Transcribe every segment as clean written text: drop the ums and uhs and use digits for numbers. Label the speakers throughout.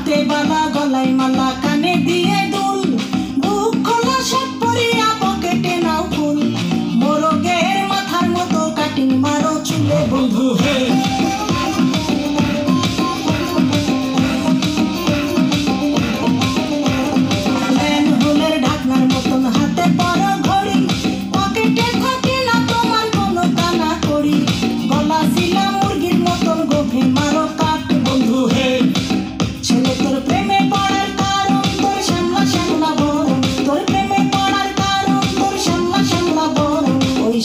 Speaker 1: হাতে বাঁধা গলায় মালা কানে দিয়ে দুল বুক খোলা সব পরিয়া পকেটে নাও ফুল মোরগের মাথার মতো কাটিং মারো চুলে বন্ধু হে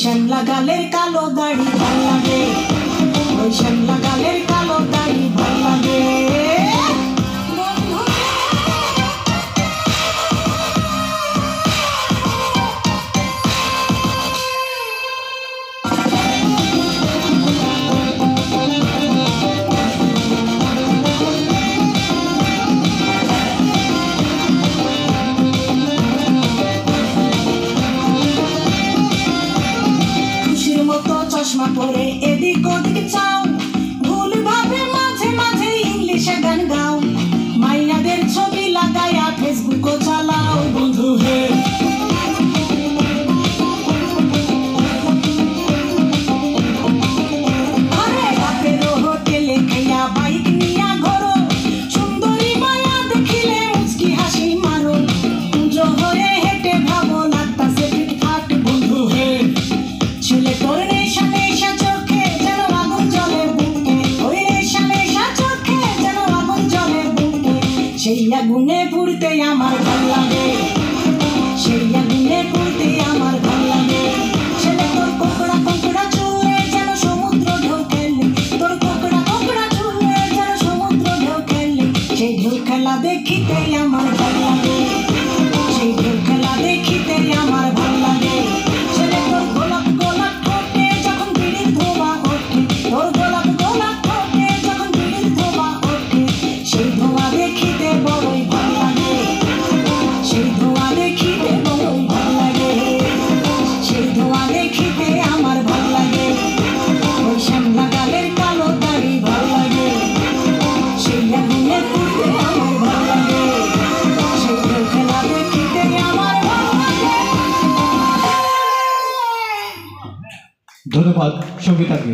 Speaker 1: শ্যামলা গালের কালো দাড়ি ভাল লাগে ওই শ্যামলা গালের কালো দাড়ি ভাল লাগে চশমা পরে এদিক ওদিক চাও ভুল ভাবে মাঝে মাঝে ইংলিশে গান গাও মাইয়াদের ছবি লাগায়া ফেসবুকও চালাও বন্ধু হে আরে বাপেরও হোটেলে খাইয়া বাইক নিয়া ঘোরো সুন্দরী মায়া দেখিলে মুচকি হাসি মারো পুজো হয়ে হেঁটে ভাবো লাগতাছে ফিটফাট বন্ধু হে ছেলে তোর সেই আগুনে পুড়তে আমার ভাল লাগে সেই আগুনে পুড়তে আমার ভাল লাগে ছেলে তোর কোকড়া কোকড়া চুলে যেন সমুদ্র ঢেউ খেলে তোর কোকড়া কোকড়া চুলে যেন সমুদ্র ঢেউ খেলে সেই ঢেউ খেলা দেখিতে আমার ভাল লাগে সেই ঢেউ খেলা দেখিতে আমার ভাল লাগে ছেলে তোর গোলাপ গোলাপ ঠোঁটে যখন বিড়ির ধোঁয়া ওঠে তোর গোলাপ গোলাপ ঠোঁটে যখন বিড়ির ধোঁয়া ওঠে সেই ধোঁয়া দেখিতে বড়ই ভাল লাগে সেই ধোঁয়া দেখিতে বড়ই ভাল লাগে সেই ধোঁয়া দেখিতে আমার ভাল লাগে ওই শ্যামলা গালের কালো দাড়ি ভাল লাগে সেই আগুনে পুড়তে আমার ভাল লাগে সেই খেলা দেখিতে আমার ভাল লাগে।
Speaker 2: ধন্যবাদ সঙ্গীতাকে।